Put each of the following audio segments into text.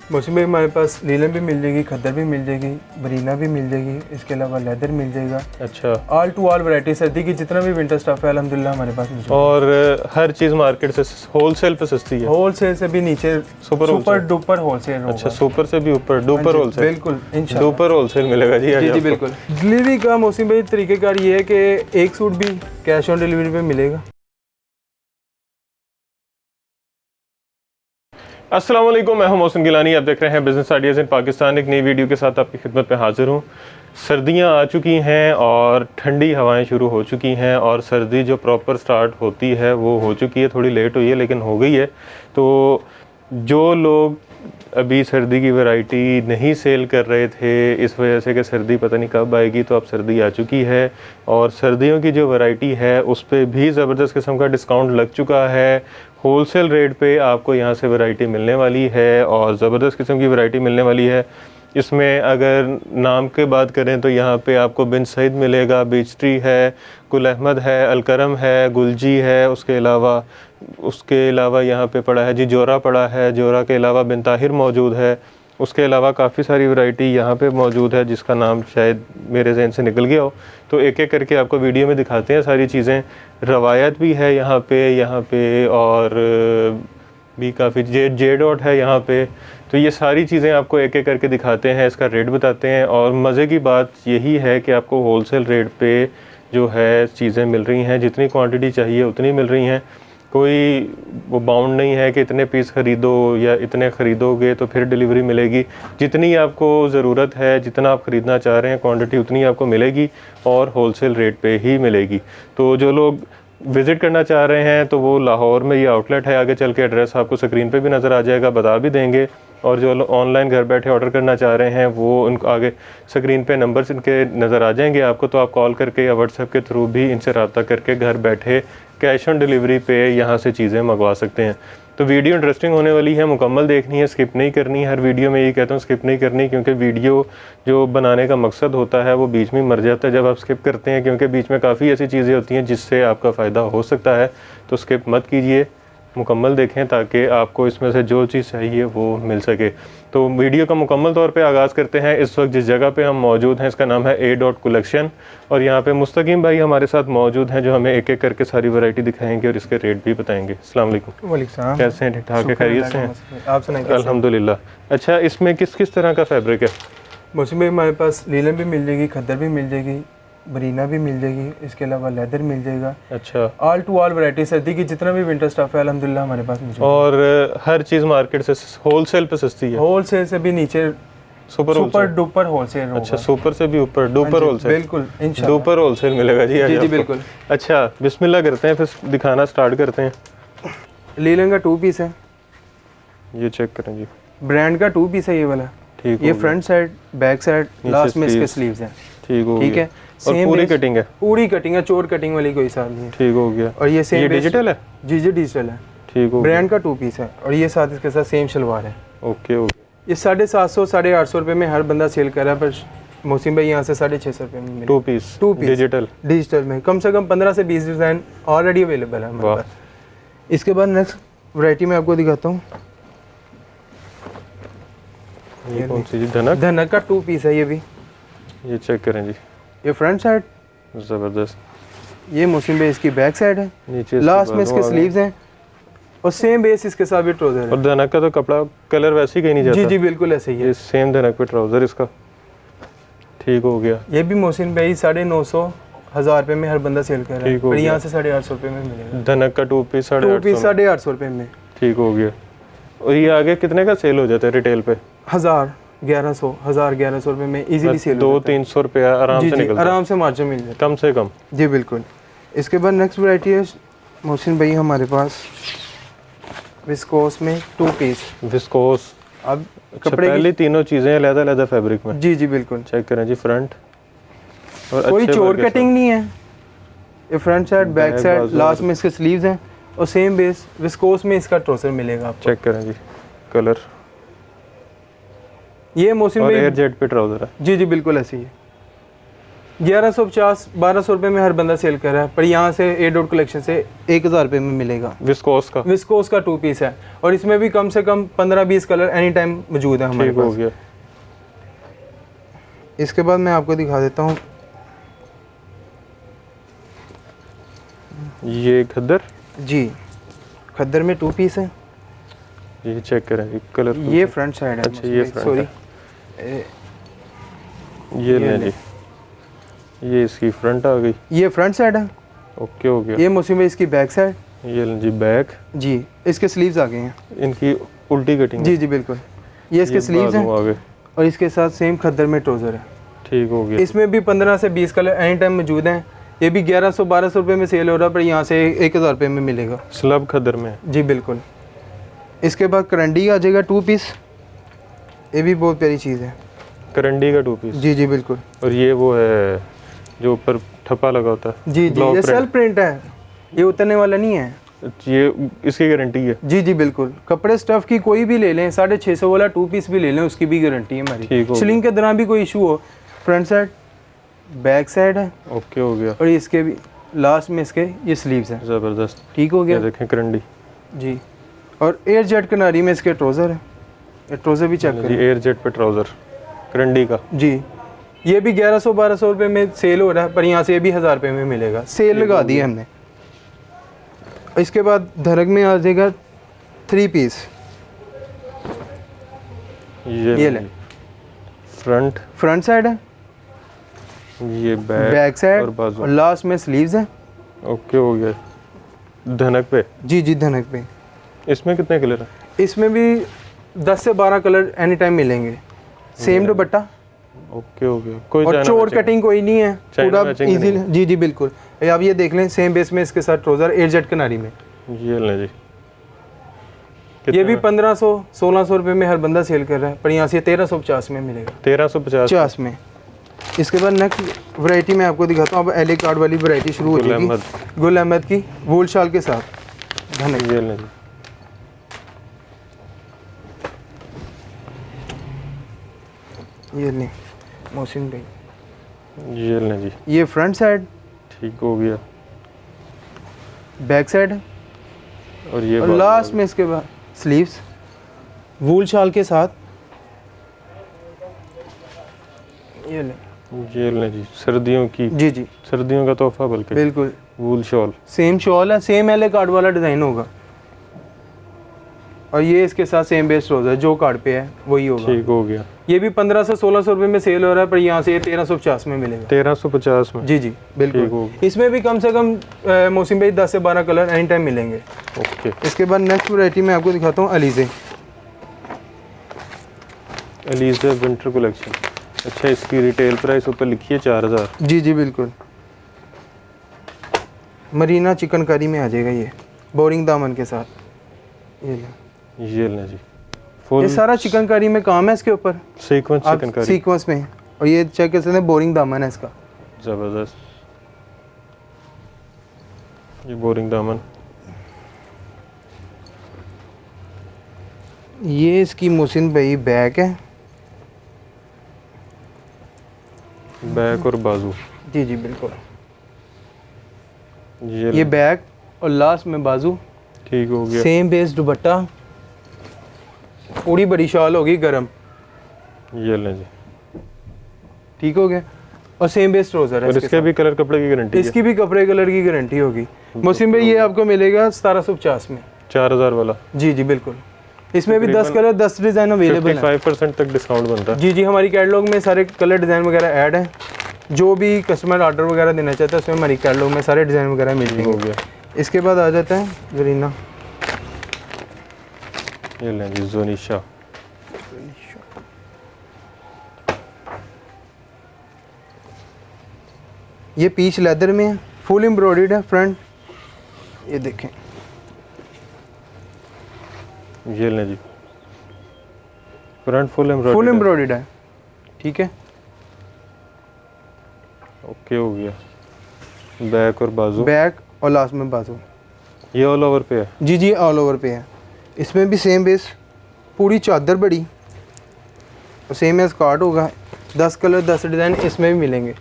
मौसम में हमारे पास लीलन भी मिल जाएगी, खद्दर भी मिल जाएगी, बरीना भी मिल जाएगी, इसके अलावा लेदर मिल जाएगा। अच्छा, ऑल टू ऑल वैरायटी सर्दी की जितना भी विंटर स्टफ है अल्हम्दुलिल्लाह हमारे पास मौजूद है। और हर चीज़ मार्केट से होलसेल पे सस्ती है? होलसेल से भी नीचे सुपर डुपर होलसेल। अच्छा, सुपर से भी ऊपर डुपर होलसेल? बिल्कुल इंशाल्लाह डुपर होलसेल मिलेगा जी। जी जी बिल्कुल। डिलीवरी का मौसम भाई तरीक़ेकार ये है कि एक सूट भी कैश ऑन डिलीवरी पे मिलेगा। अस्सलाम वालेकुम, मैं हूं मोहसिन गिलानी। आप देख रहे हैं बिज़नेस आइडियाज़ इन पाकिस्तान। एक नई वीडियो के साथ आपकी खिदमत में हाजिर हूं। सर्दियां आ चुकी हैं और ठंडी हवाएं शुरू हो चुकी हैं और सर्दी जो प्रॉपर स्टार्ट होती है वो हो चुकी है, थोड़ी लेट हुई है लेकिन हो गई है। तो जो लोग अभी सर्दी की वैरायटी नहीं सेल कर रहे थे इस वजह से कि सर्दी पता नहीं कब आएगी, तो अब सर्दी आ चुकी है और सर्दियों की जो वैरायटी है उस पर भी ज़बरदस्त किस्म का डिस्काउंट लग चुका है। होलसेल रेट पे आपको यहाँ से वैरायटी मिलने वाली है और ज़बरदस्त किस्म की वैरायटी मिलने वाली है। इसमें अगर नाम के बात करें तो यहाँ पे आपको बिन सईद मिलेगा, बीच ट्री है, गुल अहमद है, अलकरम है, गुलजी है, उसके अलावा यहाँ पे पड़ा है जी जोरा पड़ा है, जोरा के अलावा बिन ताहिर मौजूद है। उसके अलावा काफ़ी सारी वैरायटी यहाँ पे मौजूद है जिसका नाम शायद मेरे जहन से निकल गया हो, तो एक एक करके आपको वीडियो में दिखाते हैं सारी चीज़ें। रवायत भी है यहाँ पे और भी काफ़ी जे डॉट है यहाँ पे। तो ये सारी चीज़ें आपको एक एक करके दिखाते हैं, इसका रेट बताते हैं। और मज़े की बात यही है कि आपको होलसेल रेट पे जो है चीज़ें मिल रही हैं, जितनी क्वांटिटी चाहिए उतनी मिल रही हैं। कोई वो बाउंड नहीं है कि इतने पीस ख़रीदो या इतने ख़रीदोगे तो फिर डिलीवरी मिलेगी। जितनी आपको ज़रूरत है, जितना आप ख़रीदना चाह रहे हैं क्वांटिटी उतनी आपको मिलेगी और होलसेल रेट पे ही मिलेगी। तो जो लोग विज़िट करना चाह रहे हैं तो वो लाहौर में ये आउटलेट है, आगे चल के एड्रेस आपको स्क्रीन पे भी नज़र आ जाएगा, बता भी देंगे। और जो ऑनलाइन घर बैठे ऑर्डर करना चाह रहे हैं वो उनको आगे स्क्रीन पे नंबर्स इनके नज़र आ जाएंगे आपको, तो आप कॉल करके या व्हाट्सएप के थ्रू भी इनसे रब्ता करके घर बैठे कैश ऑन डिलीवरी पे यहाँ से चीज़ें मंगवा सकते हैं। तो वीडियो इंटरेस्टिंग होने वाली है, मुकम्मल देखनी है, स्किप नहीं करनी। हर वीडियो में यही कहता हूँ स्किप नहीं करनी, क्योंकि वीडियो जो बनाने का मकसद होता है वो बीच में मर जाता है जब आप स्किप करते हैं, क्योंकि बीच में काफ़ी ऐसी चीज़ें होती हैं जिससे आपका फ़ायदा हो सकता है। तो स्किप मत कीजिए, मुकम्मल देखें ताकि आपको इसमें से जो चीज़ चाहिए वो मिल सके। तो वीडियो का मुकम्मल तौर पे आगाज़ करते हैं। इस वक्त जिस जगह पे हम मौजूद हैं इसका नाम है ए डॉट कलेक्शन और यहाँ पे मुस्तकीम भाई हमारे साथ मौजूद हैं जो हमें एक एक करके सारी वैरायटी दिखाएंगे और इसके रेट भी बताएंगे। अस्सलाम वालेकुम। वालेकुम। कैसे हैं? ठीक ठाक है, खैरियत से हैं? आप सुनाइए। अल्हम्दुलिल्लाह। अच्छा, इसमें किस किस तरह का फैब्रिक है? मौसम में हमारे पास लीलन भी मिल जाएगी, खद्दर भी मिल जाएगी, बरीना भी मिल जाएगी, इसके अलावा लेदर मिल जाएगा। अच्छा, ऑल टू ऑल वैरायटी सर्दी की जितना भी विंटर स्टफ है अल्हम्दुलिल्लाह हमारे पास मौजूद है। और हर चीज़ मार्केट से होलसेल पे सस्ती है? होलसेल से भी नीचे सुपर डुपर होलसेल। अच्छा, सुपर से भी ऊपर डुपर होलसेल? बिल्कुल इंशाल्लाह डुपर होलसेल मिलेगा जी। जी जी बिल्कुल। अच्छा, बिस्मिल्लाह करते हैं, फिर दिखाना स्टार्ट करते हैं। लीलन का 2 पीस है, ये चेक करें जी। ब्रांड का 2 पीस है ये वाला। ठीक, ये front side, back side, last में इसके स्लीव्स हैं। ठीक हो ठीक गया। है, और पूरी कटिंग है? पूरी कटिंग है, चोर कटिंग वाली कोई हिसाब नहीं है। ठीक हो गया। और ये सेम डिजिटल है? जी जी डिजिटल है। ठीक हो गया। ब्रांड का 2 पीस है और ये साथ इसके साथ सेम शलवार है। Okay okay. ये 750 850 रुपये में हर बंदा सेल कर रहा है, पर मोहसिन भाई यहाँ से 650 रुपये में 2 पीस डिजिटल में कम से कम 15 से 20 डिज़ाइन ऑलरेडी अवेलेबल है हमारे पास। इसके बाद नेक्स्ट वैरायटी मैं आपको दिखाता हूँ। ये कौन सी जी? धनक का 2 पीस है ये भी। ये चेक करें जी। ये फ्रंट साइड ज़बरदस्त। ये मोहसिन भाई इसकी बैक साइड है, नीचे लास्ट में इसके स्लीव्स हैं और सेम बेस इसके साथ भी ट्राउजर है। और धनक का तो कपड़ा कलर वैसे ही कहीं नहीं जाता? जी जी बिल्कुल ऐसे ही है। ये सेम धनक पे ट्राउजर इसका। ठीक हो गया। ये भी मोहसिन भाई 950 1000 रुपये में हर बंदा सेल कर रहा है, पर यहाँ से 850 रुपये में मिलेगा। धनक का 2 पीस 850 रुपये में। ठीक हो गया। और ये आगे कितने का सेल हो जाता है रिटेल पे? 1100 रुपये में इजीली सेल 200-300 रुपया आराम से निकलता है। आराम से मार्जिन मिल जाता है कम से कम। जी बिल्कुल। इसके बाद नेक्स्ट वैरायटी है मोहसिन भाई हमारे पास विस्कोस में 2 पीस। विस्कोस। अब अच्छा, कपड़े पहली तीनों चीजें अलग-अलग फैब्रिक में? जी जी बिल्कुल। चेक करें जी। फ्रंट और कोई चोर कटिंग नहीं है। ये front side, back side, last में इसके स्लीव्स हैं और सेम बेस विस्कोस में इसका ट्राउजर मिलेगा आपको। चेक करें जी। कलर ये मोहसिन भाई एयर जेट पे ट्राउजर है? जी जी बिल्कुल ऐसे ही है। 1150 1200 रुपये में हर बंदा सेल कर रहा है, पर यहाँ से ए डॉट कलेक्शन से 1000 रुपये में मिलेगा। विस्कोस का विस्कोस का 2 पीस है और इसमें भी कम से कम 15-20 कलर एनी टाइम मौजूद है हमारे ठीक हो पास। गया। इसके बाद मैं आपको दिखा देता हूँ ये खद्दर, जी, खद्दर में 2 पीस है। ये चेक करें, एक कलर ये फ्रंट साइड है। अच्छा, ये फ्रंट सॉरी, ये लें जी, ये इसकी फ्रंट आ गई। ये फ्रंट साइड है। ओके हो गया। ये मौसम भाई इसकी बैक साइड। ये लें जी बैक, जी, इसके स्लीव्स आ गए हैं। इनकी उल्टी कटिंग। जी जी बिल्कुल, ये इसके स्लीव्स हैं आ गए। और इसके साथ सेम खद्दर में ट्राउज़र है। ठीक हो गया। इसमें भी 15 से 20 कलर एनी टाइम मौजूद हैं। ये भी 1100-1200 रुपये में सेल हो रहा है, पर यहाँ से 1000 रुपये में मिलेगा। स्लब खद्दर में। जी बिल्कुल। इसके बाद करंडी आ जाएगा 2 पीस, ये भी बहुत प्यारी चीज़ है। करंडी का 2 पीस। जी जी बिल्कुल। और ये वो है जो ऊपर ठप्पा लगा होता है। जी जी, ये सेल्फ प्रिंट है, ये उतरने वाला नहीं है। ये इसकी गारंटी है। जी जी बिल्कुल। कपड़े स्टफ़ की कोई भी ले लें, 650 वाला 2 पीस भी ले लें, उसकी भी गारंटी है हमारी। शिलिंग के दौरान भी कोई इशू हो, फ्रंट साइड बैक साइड है। ओके हो गया। और इसके भी लास्ट में इसके ये स्लीव्स हैं। ज़बरदस्त। ठीक हो गया। ये देखें करंडी जी, और एयर जेट कनारी में इसके ट्राउज़र है। ये ट्राउज़र भी चेक करें। एयर जेट पे ट्राउज़र करंडी का। जी, ये भी 1100-1200 रुपये में सेल हो रहा है, पर यहाँ से ये भी 1000 रुपये में मिलेगा। सेल लगा दी है हमने। इसके बाद धरक में आ जाएगा 3 पीस। ये ले, फ्रंट साइड है, ये बैक साइड और बाजू, और लास्ट में स्लीव्स हैं। ओके हो गया। धनक पे। जी जी, धनक पे। इसमें कितने कलर हैं? इसमें भी 10 से 12 कलर एनी टाइम मिलेंगे। सेम दुपट्टा। ओके हो गया। कोई और चोर कटिंग कोई नहीं है, पूरा इजी। जी जी बिल्कुल। आप ये देख लें, सेम बेस में इसके साथ ट्राउज़र एयर जेट कनारी में। ये लें जी। ये भी 1500-1600 रुपये में हर बंदा सेल कर रहा है, पर यहाँ से 1350 में मिलेगा। 1350 में। इसके बाद नेक्स्ट वैरायटी मैं आपको दिखाता हूँ। अब एले कार्ड वाली वैरायटी शुरू हो जाएगी। गुल अहमद की वूल शाल के साथ धनक। ये लें जी। ये लें मोहसिन भाई, ये लें जी। ये फ्रंट साइड। ठीक हो गया। बैक साइड और ये और लास्ट में इसके बाद स्लीव्स वूल शाल के साथ। ये लें जी, सर्दियों की। जी जी, सर्दियों का तोहफा बल्कि। बिल्कुल। वूल शॉल, सेम शॉल है, सेम एले कार्ड वाला डिज़ाइन होगा। और ये इसके साथ सेम बेस ट्राउज़र जो कार्ड पे है वही होगा। ठीक हो गया। ये भी 1500 से 1600 रुपये में सेल हो रहा है, पर यहाँ से ये 1350 में मिलेगा। 1350 में। जी जी बिल्कुल। इसमें भी कम से कम मौसम भाई 10 से 12 कलर एनी टाइम मिलेंगे। ओके। इसके बाद नेक्स्ट वैरायटी मैं आपको दिखाता हूँ अलीज़े। Alizeh winter collection. अच्छा, इसकी रिटेल प्राइस ऊपर लिखी है 4000। जी जी बिल्कुल। मरीना चिकनकारी में आ जाएगा ये, बोरिंग दामन के साथ। ये लें जी। ये सारा चिकनकारी में काम है इसके ऊपर, सीक्वेंस चिकनकारी। सीक्वेंस में। और ये चेक कर सकते हैं, बोरिंग दामन है इसका। ज़बरदस्त। ये बोरिंग दामन। ये इसकी मोहसिन भाई बैक है। बैक और बाजू। जी जी बिल्कुल। ये बैक और लास्ट में बाजू। ठीक हो गया। सेम बेस दुपट्टा, पूरी बड़ी शॉल होगी गरम। ये लें जी। ठीक हो गया। और सेम बेस ट्राउज़र है। और इसके भी कलर कपड़े की गारंटी है। इसकी भी कपड़े कलर की गारंटी होगी। मोहसिन भाई ये आपको मिलेगा 1750 में। 4000 वाला। जी जी बिल्कुल। इसमें भी 10 कलर 10 डिज़ाइन अवेलेबल है। 55% तक डिस्काउंट बनता है। जी जी, हमारी कैटलॉग में सारे कलर डिज़ाइन वगैरह ऐड हैं। जो भी कस्टमर ऑर्डर वगैरह देना चाहता है उसमें हमारी कैटलॉग में सारे डिज़ाइन वगैरह मिल जाएंगे। हो गया। इसके बाद आ जाता है जरीना। ये लें जी, जोनीशा। ये पीच लेदर में है, फुल एम्ब्रॉयडर्ड है फ्रंट। ये देखें। ये लें जी, फ्रंट फुल एम्ब्रॉयडर्ड है। ठीक है। ओके हो गया। बैक और बाजू। बैक और लास्ट में बाजू। ये ऑल ओवर पे है। जी जी, ऑल ओवर पे है। इसमें भी सेम बेस, पूरी चादर बड़ी और सेम एज कार्ड होगा। 10 कलर 10 डिज़ाइन इसमें भी मिलेंगे।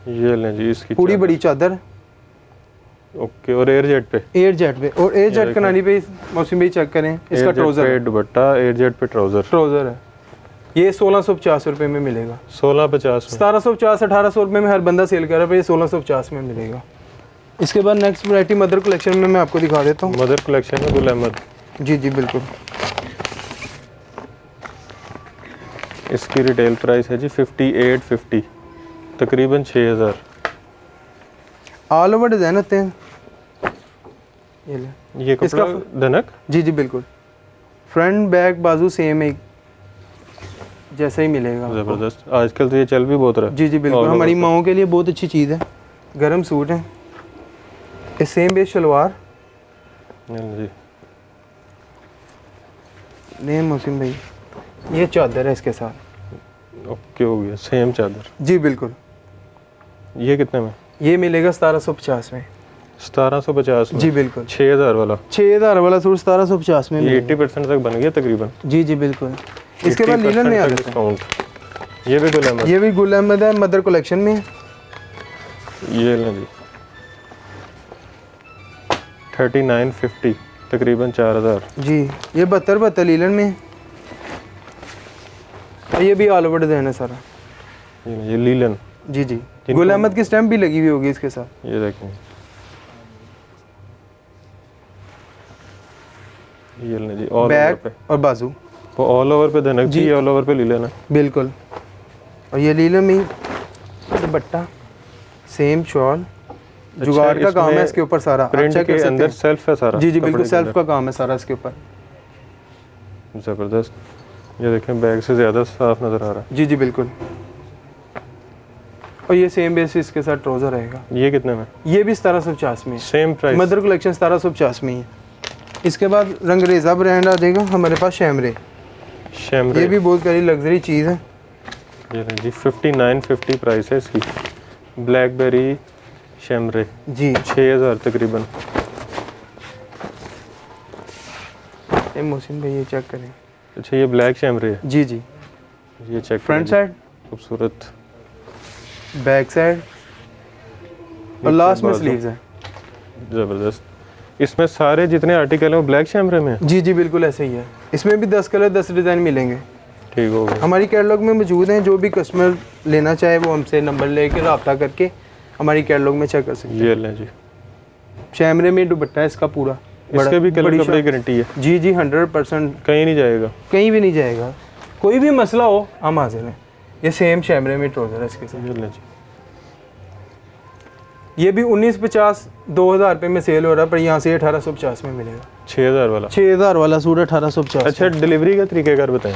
ये लें जी इसकी पूरी बड़ी चादर, ओके। और एयर जेट पे, एयर जेट पे, और एयर जेट कनानी पे मौसम भाई चेक करें, इसका ट्राउजर पे दुपट्टा, एयर जेट पे ट्राउजर है। ये 1650 रुपये में मिलेगा। 1650 में, 1750 1800 रुपये में हर बंदा सेल कर रहा है, पर ये 1650 में मिलेगा। इसके बाद नेक्स्ट वैरायटी मदर कलेक्शन में मैं आपको दिखा देता हूँ। मदर कलेक्शन में गुल अहमद, जी जी बिल्कुल। इसकी रिटेल प्राइस है जी 5850, तकरीबन 6000। ऑल ओवर डिज़ाइन होते हैं। ये ले, ये कपड़ा धनक, जी जी बिल्कुल। फ्रंट बैक बाजू सेम एक जैसा ही मिलेगा आपको। ज़बरदस्त। आजकल तो ये चल भी बहुत रहा है। जी जी बिल्कुल, हमारी माओं के लिए बहुत अच्छी चीज़ है। गर्म सूट है। ये सेम बेस शलवार जी, नहीं मोहसिन भाई, ये चादर है इसके साथ। ओके हो गया, सेम चादर। जी बिल्कुल। ये कितने में? ये मिलेगा 1750 में। 1750 में? जी बिल्कुल। 6000 वाला, 6000 वाला सूट 1750 में ये मिलेगा। 80% तक बन गया तकरीबन। जी जी बिल्कुल। इसके बाद लीलन में आ जाते हैं। डिस्काउंट। ये भी गुल अहमद, ये भी गुल अहमद है, मदर कलेक्शन में है। ये लें जी 3950, तकरीबन 4000। जी ये 72 लीलन में है। और ये भी ऑल ओवर डिजाइन है सारा। ये लीलन, जी जी, गुल अहमद की स्टैम्प भी लगी हुई होगी इसके साथ। ये देखें, ये लें जी ऑल ओवर बैक पे, और बाजू वो ऑल ओवर पे धनक जी, ऑल ओवर पे लीलन है। बिल्कुल। और ये लीलन में दुपट्टा, सेम शॉल, जुगाड़ का काम है इसके ऊपर सारा। प्रिंट के अंदर सेल्फ है सारा। जी जी बिल्कुल, सेल्फ का काम है सारा इसके ऊपर। ज़बरदस्त। ये देखें बैग से ज़्यादा साफ नज़र आ रहा जी जी बिल्कुल। और ये सेम बेसिस के साथ ट्राउजर रहेगा। है। ये कितने में? ये भी 1750 में है। Same price. मदर कलेक्शन 1750 में ही है। इसके बाद रंगरेजा ब्रांड आ जाएगा हमारे पास, शैमरे। शैमरे, ये भी बहुत प्यारी लग्जरी चीज़ है। ये लें जी 5950 प्राइस है इसकी। ब्लैकबेरी शैमरे जी 6000 तकरीबन। ए मोहसिन भाई ये चेक करें। अच्छा ये ब्लैक शैमरे है। जी जी। ये चेक फ्रंट साइड, खूबसूरत, बैक साइड और लास्ट में स्लीव्स है। ज़बरदस्त। इसमें सारे जितने आर्टिकल हैं वो ब्लैक शैमरे में है? जी जी बिल्कुल ऐसे ही है। इसमें भी 10 कलर 10 डिज़ाइन मिलेंगे। ठीक हो गया। हमारी कैटलॉग में मौजूद हैं। जो भी कस्टमर लेना चाहे वो हमसे नंबर लेके रब्ता करके हमारी कैटलॉग में चेक कर सकते हैं। ये लें जी, शैमरे में दुपट्टा है इसका पूरा। इसके भी कलर बड़ी कपड़े की गारंटी है? जी जी 100%, कहीं नहीं जाएगा। कहीं भी नहीं जाएगा। कोई भी मसला हो हम हाजिर हैं। ये सेम शैमरे में ट्राउजर है इसके साथ। ये लें जी, ये भी 1950 2000 रुपये में सेल हो रहा है, पर यहाँ से 1850 में मिलेगा। 6000 वाला। 6000 वाला सूट 1850। अच्छा डिलीवरी का तरीक़ाकार बताएं।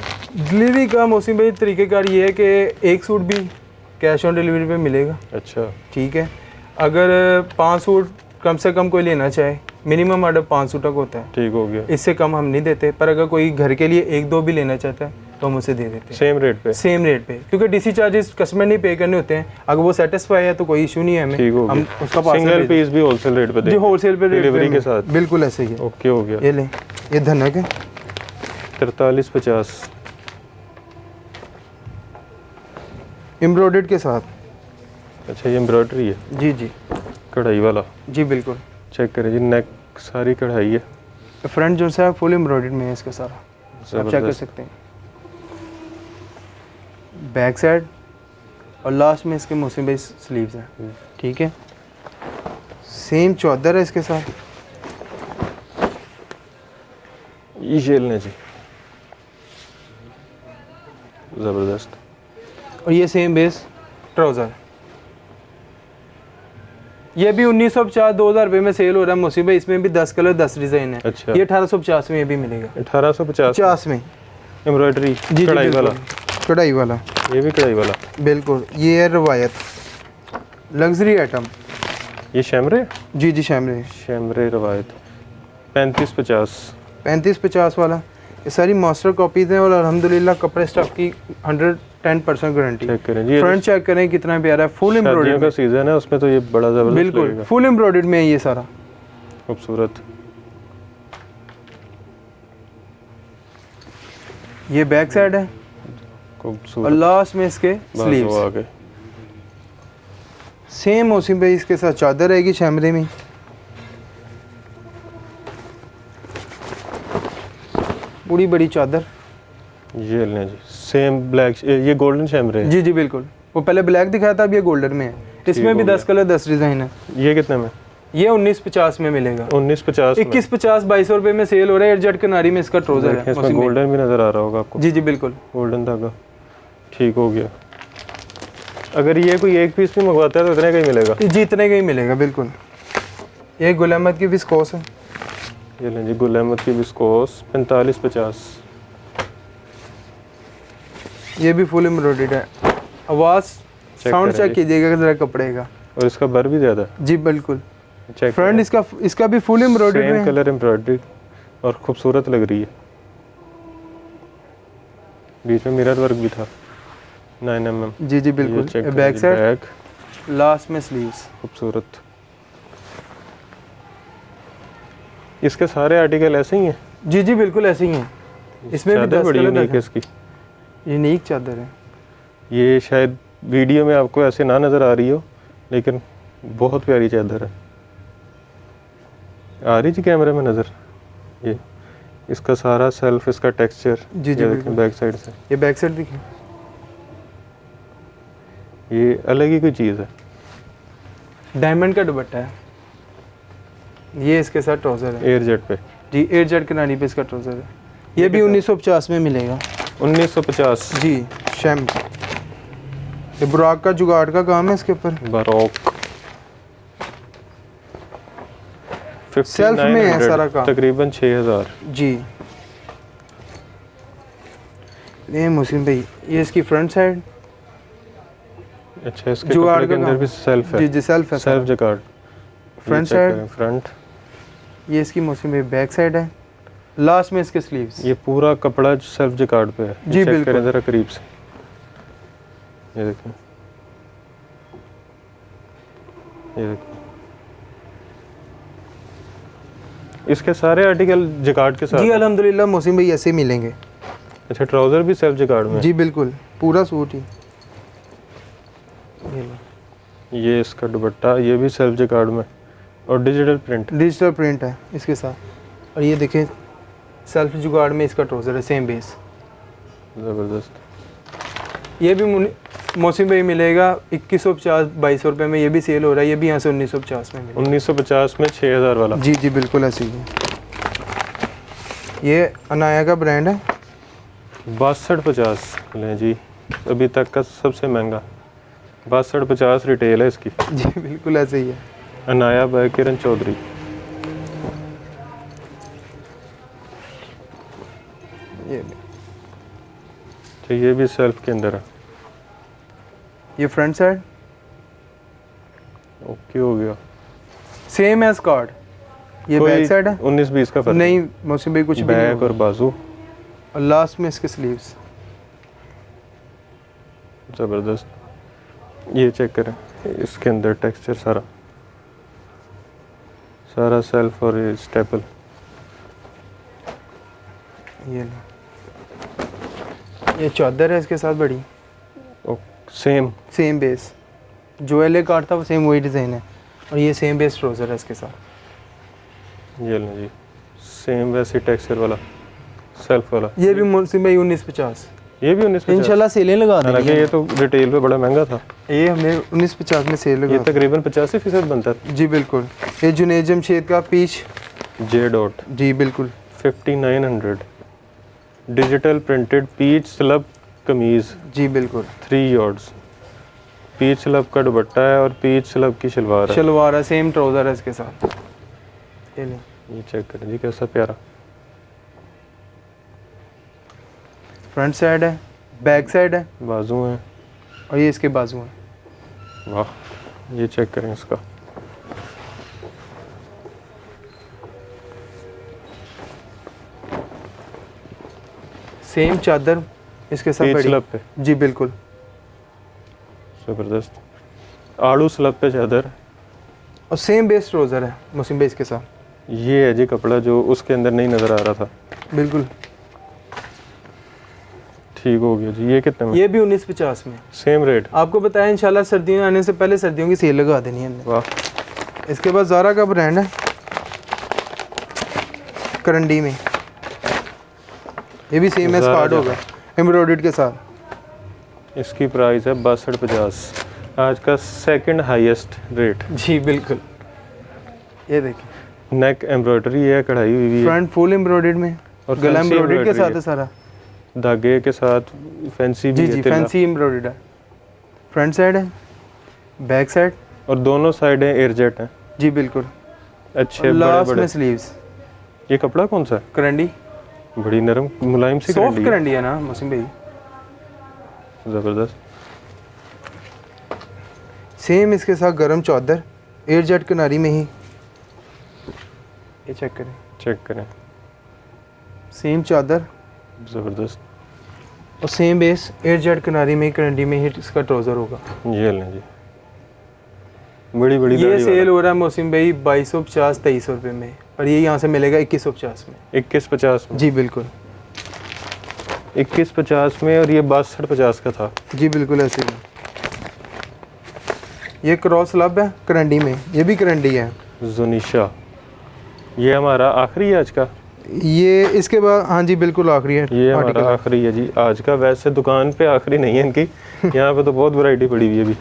डिलीवरी का मौसम भाई तरीक़ेकार ये है कि एक सूट भी कैश ऑन डिलीवरी पे मिलेगा। अच्छा ठीक है। अगर 5 सूट कम से कम कोई लेना चाहे, मिनिमम ऑर्डर 5 सूट तक होता है। ठीक हो गया। इससे कम हम नहीं देते, पर अगर कोई घर के लिए 1-2 भी लेना चाहता है तो हम उसे दे देते हैं सेम रेट पे? सेम रेट पे, क्योंकि डीसी चार्जेस कस्टमर नहीं पे करने होते हैं। अगर वो सेटिस्फाई है तो कोई इशू नहीं है हमें। ठीक हो हम गया। उसका सिंगल पीस भी होलसेल रेट पे जी देंगे? होलसेल पे डिलीवरी के साथ? बिल्कुल ऐसे ही है। ओके हो गया। ये लें, ये धनक है 4350 एम्ब्रॉयडर्ड के साथ। अच्छा ये एम्ब्रॉयडरी है? जी जी कढ़ाई वाला? जी बिल्कुल। चेक करें जी, नेक सारी कढ़ाई है। फ्रंट जो है फुल एम्ब्रॉयडर्ड में है इसका सारा, आप चेक कर सकते हैं। बैक साइड और लास्ट में इसके मौसम बेस स्लीव्स हैं। ठीक है। सेम चादर है इसके साथ। ये लें जी, ज़बरदस्त। और ये सेम बेस ट्राउज़र। ये भी 1950 2000 रुपये में सेल हो रहा है मौसम भाई। इसमें भी 10 कलर 10 डिज़ाइन है। अच्छा। ये 1850 में ये भी मिलेगा। 1850 50 में एम्ब्रॉयडरी जी कढ़ाई वाला? कढ़ाई वाला, ये भी कढ़ाई वाला? बिल्कुल। ये है रवायत लग्जरी आइटम। ये शैमरे? जी जी शैमरे। शैमरे रवायत 3550 3550 वाला। ये सारी मास्टर कॉपीज हैं और अल्हम्दुलिल्लाह कपड़े स्टफ की 110% गारंटी। चेक करें जी, फ्रंट चेक करें कितना प्यारा है। फुल शादियों एम्ब्रॉयडर्ड का सीजन है, उसमें तो ये बड़ा ज़बरदस्त बिल्कुल लगेगा। फुल एम्ब्रॉयडर्ड में है ये सारा। खूबसूरत। ये बैक साइड है और खूबसूरत। लास्ट में इसके बस वो स्लीव्स। आ गए। सेम मौसम भाई इसके साथ चादर रहेगी शैमरे में। पूरी बड़ी चादर। ये लें जी, सेम ब्लैक, ये गोल्डन शैमरे है। जी जी बिल्कुल, वो पहले ब्लैक दिखाया था, अब ये गोल्डन में है। इसमें भी 10 कलर 10 डिज़ाइन है। ये कितने में? ये 1950 में मिलेगा। 1950 में। 2150 2200 रुपये में सेल हो रहा है। एयरजेट किनारी में इसका ट्राउजर है। इसमें गोल्डन भी नज़र आ रहा होगा आपको। जी जी बिल्कुल, गोल्डन धागा। ठीक हो गया। अगर ये कोई एक पीस भी मंगवाता है तो इतने का ही मिलेगा? जी इतने का ही मिलेगा बिल्कुल। ये गुल अहमद की विस्कोस है। ये लें जी, गुल अहमद की विस्कोस 4550। ये भी फुल एम्ब्रॉयडर्ड है। आवाज़ साउंड चेक कीजिएगा जरा कपड़े का। और इसका बर भी ज़्यादा है। जी बिल्कुल। चेक फ्रंट इसका भी फुल एम्ब्रॉयडर्ड सेम है। कलर एम्ब्रॉयडरी और खूबसूरत लग रही है। बीच में मिरर वर्क भी था 9 mm। जी जी बिल्कुल। बैक साइड, बैक, लास्ट में स्लीव्स। खूबसूरत। इसके सारे आर्टिकल ऐसे ही हैं? जी जी बिल्कुल ऐसे ही हैं। इसमें भी 10 बड़ी कलर यूनिक है इसकी। यूनिक चादर है। ये शायद वीडियो में आपको ऐसे ना नज़र आ रही हो, लेकिन बहुत प्यारी चादर है। आ रही जी कैमरे में नज़र? ये इसका सारा सेल्फ, इसका टेक्सचर। जी जी बिल्कुल। बैक साइड से ये बैक साइड देखिए, ये अलग ही कोई चीज़ है। डायमंड का दुपट्टा है। ये इसके साथ ट्राउजर है। एयरजेट पे। जी एयरजेट किनारी पे इसका ट्राउजर है। ये भी 1950 में मिलेगा। 1950। जी शैम। ये बुराक का जुगाड़ का काम है इसके ऊपर। बारोक। सेल्फ में है सारा काम। तकरीबन 6000। जी ये मुस्लिम भाई, ये इसकी फ्रंट साइड। अच्छा, इसके जुगाड़ कपड़े के का अंदर काम। भी सेल्फ है? जी जी सेल्फ है। Self jacquard. Front side. Front. ये इसकी मुस्लिम भाई बैक साइड है। लास्ट में इसके स्लीव्स। ये पूरा कपड़ा सेल्फ जकार्ड पे है। जी चेक बिल्कुल। करें जरा करीब से। ये देखें, ये देखें। इसके सारे आर्टिकल जकार्ड के साथ जी हैं? अल्हम्दुलिल्लाह मुस्लिम भाई ऐसे ही मिलेंगे। अच्छा, ट्राउजर भी सेल्फ जकार्ड में? जी बिल्कुल, पूरा सूट ही। ये इसका दुपट्टा, ये भी सेल्फ जकार्ड में और डिजिटल प्रिंट। डिजिटल प्रिंट है इसके साथ। और ये देखें सेल्फ जुगाड़ में इसका ट्राउजर है, सेम बेस। ज़बरदस्त। ये भी मौसम भाई मिलेगा 2150 2200 रुपये में। ये भी सेल हो रहा है। ये भी यहाँ से 1950 में मिलेगा। 1950 में 6000 वाला। जी जी बिल्कुल ऐसे ही है। ये अनाया का ब्रांड है। 6250 लें जी, अभी तक का सबसे महंगा। 6250 रिटेल है इसकी। जी बिल्कुल ऐसे ही है। अनाया बाय किरण चौधरी। ये तो ये भी सेल्फ के अंदर है। ये फ्रंट साइड ओके हो गया। सेम है स्कर्ट। ये बैक साइड है। 19-20 का फर्क नहीं मौसम भाई कुछ भी नहीं बैक और होगा। बाजू। और लास्ट में इसके स्लीव्स। ज़बरदस्त। ये चेक करें, इसके अंदर टेक्सचर सारा सारा सेल्फ और ये स्टेपल। ये चादर है इसके साथ बड़ी। सेम सेम बेस जो एल कार्ड था वो सेम वही डिज़ाइन है। और ये सेम बेस ट्राउजर है इसके साथ। ये लें जी, सेम वैसे टेक्सचर वाला सेल्फ वाला। ये भी मुंशी भाई 1950। ये भी 1950। इंशाल्लाह सेलें लगा देंगे। हालांकि ये तो रिटेल पे बड़ा महंगा था। ये हमने 1950 में सेल ये लगा। तकरीबन 85% बनता है। जी बिल्कुल। ये जुनैद जमशेद का पीच। J dot. जी बिल्कुल। 5900 डिजिटल प्रिंटेड पीच स्लब कमीज। जी बिल्कुल। 3 यार्ड्स। पीच स्लब का दुपट्टा है और पीच स्लब की शलवार है। शलवार है, सेम ट्राउजर है इसके साथ। ये ले ये चेक करें जी, कैसा प्यारा। फ्रंट साइड है, बैक साइड है बाजू हैं और ये इसके बाजू हैं। वाह, ये चेक करें इसका। सेम चादर इसके साथ पीच बड़ी। स्लब पे। जी बिल्कुल। ज़बरदस्त। आड़ू स्लब पे चादर। और सेम बेस ट्राउजर है मुस्लिम बेस के साथ। ये है जी कपड़ा जो उसके अंदर नहीं नज़र आ रहा था। बिल्कुल। ठीक हो गया जी। ये कितने में? ये भी 1950 में। Same rate? आपको बताया इंशाल्लाह सर्दियों आने से पहले सर्दियों की सेल लगा देनी है हमने। वाह। इसके बाद ज़ारा का ब्रांड है करंडी में, ये भी सेम है, ज़ारा स्कार्ट होगा एम्ब्रॉयडर्ड के साथ। इसकी प्राइस है 6250, आज का सेकंड हाईएस्ट रेट। जी बिल्कुल। ये देखिए नेक एम्ब्रॉयडरी है, कढ़ाई हुई है, फ्रंट फुल एम्ब्रॉयडर्ड में और गला fancy एम्ब्रॉयडर्ड के embroidery साथ है। है सारा। धागे के साथ फैंसी भी जी है, जी तिला। फैंसी एम्ब्रॉयडर्ड है। फ्रंट साइड है, बैक साइड, और दोनों साइडें एयरजेट हैं। जी बिल्कुल। अच्छे बड़े लास्ट बड़े। में स्लीव्स। ये कपड़ा कौन सा है? करंडी, बड़ी नरम मुलायम सी सॉफ्ट करंडी है। करंडी है ना मौसम भाई। ज़बरदस्त। सेम इसके साथ गरम चादर एयरजेट किनारी में ही, ये चेक करें, चेक करें, सेम चादर ज़बरदस्त। और सेम बेस एयरजेट किनारी में ही, करंडी में ही इसका ट्राउज़र होगा। ये लें जी, बड़ी बड़ी ये दाढ़ी सेल वाला। हो रहा है मौसम भाई 2250-2300 रुपये में, और ये यहाँ से मिलेगा 2150 में। 2150 में? जी बिल्कुल। 2150 में, और ये 6250 का था। जी बिल्कुल ऐसे ही। ये क्रॉस लब है करंडी में, ये भी करंडी है। जुनिशा, ये हमारा आखिरी है आज का? ये इसके बाद हाँ जी बिल्कुल आखिरी है। ये हमारा आर्टिकल। आखिरी है जी आज का। वैसे दुकान पे आखिरी नहीं है इनकी, यहाँ पे तो बहुत वैरायटी पड़ी हुई है अभी।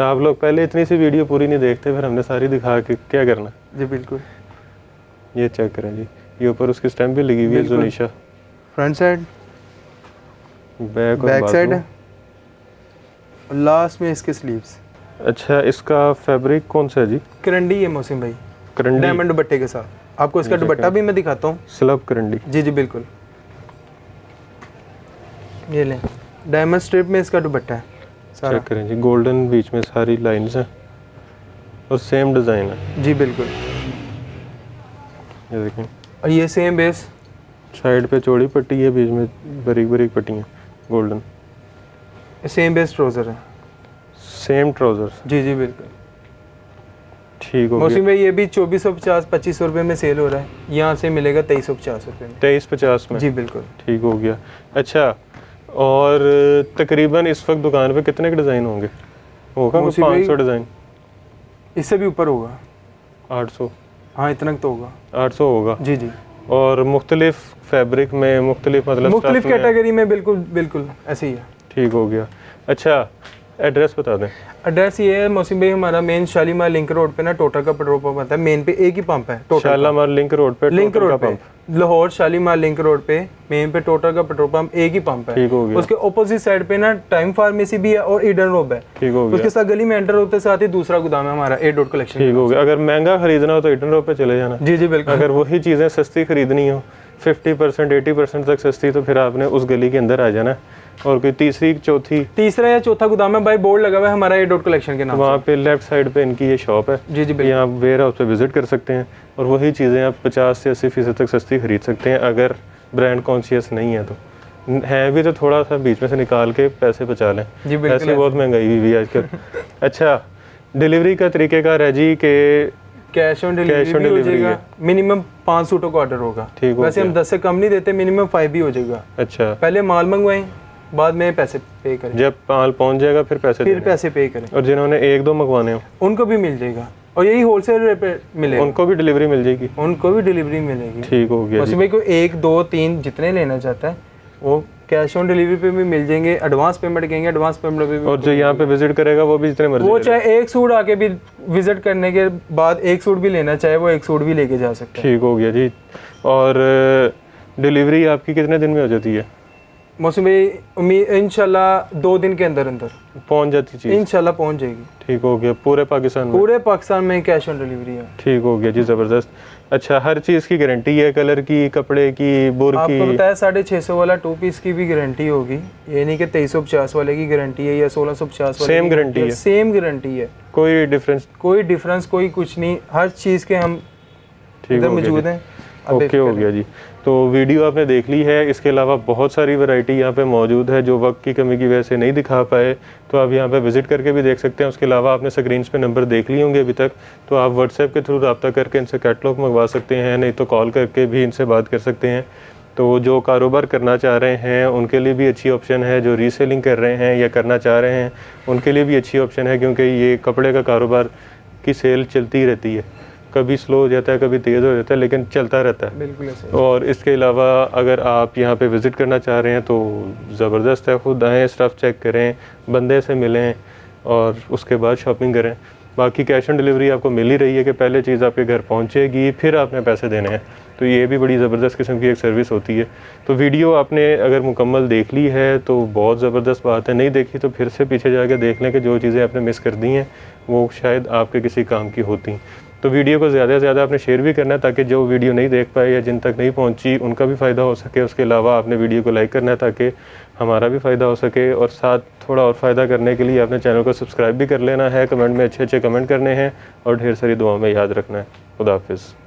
आप लोग पहले इतनी सी वीडियो पूरी नहीं देखते, फिर हमने सारी दिखा के क्या करना। जी बिल्कुल। ये चेक करें जी, ये ऊपर उसकी स्टैम्प भी लगी हुई है, बिल्कुल। जुनिशा। फ्रंट साइड, बैक और बैक साइड बाजू। है, और लास्ट में इसके स्लीव्स। अच्छा, इसका फैब्रिक कौन सा है जी? करंडी है मौसम भाई, करंडी, डायमंड दुपट्टे के साथ। आपको इसका ये दुपट्टा देखिए। भी मैं दिखाता हूँ। स्लब करंडी। जी जी बिल्कुल। ये लें, डायमंड स्ट्रिप में इसका दुपट्टा है सारा। चेक करें जी, गोल्डन बीच में सारी लाइंस हैं और सेम डिज़ाइन है। जी बिल्कुल। ये देखें, और ये सेम बेस, साइड पे चौड़ी पट्टी है, बीच में बारीक बारीक पट्टियाँ गोल्डन। सेम बेस ट्राउज़र है। Same trouser. जी जी बिल्कुल। ठीक हो मौसम गया। भाई ये भी 2450-2500 रुपये में सेल हो रहा है, यहाँ से मिलेगा 2350 रुपये में। 2350 में? जी बिल्कुल। ठीक हो गया। अच्छा, और तकरीबन इस वक्त दुकान पे कितने के डिज़ाइन होंगे? होगा मौसी भाई- 500 डिज़ाइन? इससे भी ऊपर होगा। 800? हाँ इतना तो होगा। 800 होगा। जी जी। और मुख्तलिफ फैब्रिक में, मुख्तलिफ मतलब मुख्तलिफ stuff में? कैटेगरी में, बिल्कुल बिल्कुल ऐसे ही है। ठीक हो गया। अच्छा, एड्रेस बता दें। एड्रेस ये है मौसम भाई, हमारा मेन शालीमार लिंक रोड पे ना टोटल का पेट्रोल पंप आता है। मेन पे एक ही पंप है टोटल का। शालीमार लिंक रोड पे लिंक टोटल रोड का पे, pump. Lahore Shalimar link road पे मेन पे टोटल का पेट्रोल पंप एक ही पंप है। ठीक हो गया। उसके ऑपोजिट साइड पे ना टाइम फार्मेसी भी है और ईडन रोब है। ठीक हो उसके गया। साथ गली में एंटर होते साथ ही दूसरा गोदाम है हमारा, ए डॉट कलेक्शन। ठीक हो गया। अगर महंगा खरीदना हो तो ईडन रोड पे चले जाना। जी जी बिल्कुल। अगर वही चीज़ें सस्ती खरीदनी हो, 50% 80% तक सस्ती, तो फिर आपने उस गली के अंदर आ जाना है। और कोई तीसरी चौथी, तीसरा या चौथा गोदाम है भाई, बोर्ड लगा हुआ है हमारा ए डॉट कलेक्शन के नाम वहाँ पे लेफ्ट साइड पे इनकी ये शॉप है। से। जी जी बिल्कुल। यहाँ वेयर हाउस पे विजिट कर सकते हैं और वही चीज़ें आप 50 से 80% तक सस्ती खरीद सकते हैं, अगर ब्रांड कॉन्शियस नहीं है तो। है भी तो थोड़ा सा बीच में से निकाल के पैसे बचा लें। जी बिल्कुल। ऐसे बहुत महंगाई हुई है आजकल। अच्छा, डिलीवरी का तरीक़ेकार है जी कि cash on Cash on delivery भी हो delivery जाएगा। है। मिनिमम 5 सूटों का ऑर्डर होगा। ठीक हो वैसे हम गया। 10 से कम नहीं देते, मिनिमम 5 भी हो जाएगा। अच्छा, पहले माल मंगवाएं, बाद में पैसे पे करें, जब माल पहुँच जाएगा फिर पैसे फिर देने। पैसे पे करें। और जिन्होंने 1-2 मंगवाने हो उनको भी मिल जाएगा, और यही होलसेल रेट पे मिलेगा। उनको भी डिलीवरी मिल जाएगी। उनको भी डिलीवरी मिलेगी। ठीक हो गया जी। मौसम भाई को 1, 2, 3 जितने लेना चाहता है वो कैश ऑन डिलीवरी पे भी मिल जाएंगे, एडवांस पेमेंट करेंगे, एडवांस पेमेंट पे भी। और जो यहाँ पे विजिट करेगा वो भी जितने मर्जी वो ले ले। चाहे एक सूट आके भी विजिट करने के बाद एक सूट भी लेना चाहे, वो एक सूट भी लेके जा सकता है। ठीक हो गया जी। और डिलीवरी आपकी कितने दिन में हो जाती है? मौसम भाई उम्मीद इंशाल्लाह 2 दिन के अंदर अंदर पहुंच जाती चीज़? इंशाल्लाह पहुंच जाएगी। ठीक हो गया। पूरे पाकिस्तान में? पूरे पाकिस्तान में कैश ऑन डिलीवरी है। ठीक हो गया जी, ज़बरदस्त। अच्छा, हर चीज़ की गारंटी है? कलर की, कपड़े की, बुर आपको की? बताया 650 वाला 2 पीस की भी गारंटी होगी, ये नहीं कि 2350 वाले की गारंटी है या 1650 वाले Same guarantee है? सेम गारंटी है, कोई डिफरेंस? कोई डिफरेंस कोई कुछ नहीं, हर चीज़ के हम ठीक इधर हो मौजूद गया हैं। जी। ओके हो गया जी। तो वीडियो आपने देख ली है। इसके अलावा बहुत सारी वैरायटी यहाँ पे मौजूद है, जो वक्त की कमी की वजह से नहीं दिखा पाए, तो आप यहाँ पे विजिट करके भी देख सकते हैं। उसके अलावा आपने स्क्रीन पे नंबर देख लिए होंगे अभी तक, तो आप व्हाट्सएप के थ्रू रब्ता करके इनसे कैटलॉग मंगवा सकते हैं, नहीं तो कॉल करके भी इनसे बात कर सकते हैं। तो जो कारोबार करना चाह रहे हैं उनके लिए भी अच्छी ऑप्शन है, जो रीसेलिंग कर रहे हैं या करना चाह रहे हैं उनके लिए भी अच्छी ऑप्शन है, क्योंकि ये कपड़े का कारोबार की सेल चलती रहती है, कभी स्लो हो जाता है कभी तेज़ हो जाता है, लेकिन चलता रहता है। बिल्कुल ऐसे। और इसके अलावा अगर आप यहाँ पे विज़िट करना चाह रहे हैं तो ज़बरदस्त है, ख़ुद आएँ, स्टफ़ चेक करें, बंदे से मिलें और उसके बाद शॉपिंग करें। बाकी कैश ऑन डिलीवरी आपको मिल ही रही है कि पहले चीज़ आपके घर पहुँचेगी फिर आपने पैसे देने हैं, तो ये भी बड़ी ज़बरदस्त किस्म की एक सर्विस होती है। तो वीडियो आपने अगर मुकम्मल देख ली है तो बहुत ज़बरदस्त बात है, नहीं देखी तो फिर से पीछे जाके देख लें कि जो चीज़ें आपने मिस कर दी हैं वो शायद आपके किसी काम की होती। तो वीडियो को ज़्यादा से ज़्यादा आपने शेयर भी करना है ताकि जो वीडियो नहीं देख पाए या जिन तक नहीं पहुंची उनका भी फ़ायदा हो सके। उसके अलावा आपने वीडियो को लाइक करना है ताकि हमारा भी फ़ायदा हो सके, और साथ थोड़ा और फ़ायदा करने के लिए आपने चैनल को सब्सक्राइब भी कर लेना है, कमेंट में अच्छे अच्छे कमेंट करने हैं और ढेर सारी दुआओं में याद रखना है। खुदा हाफिज़।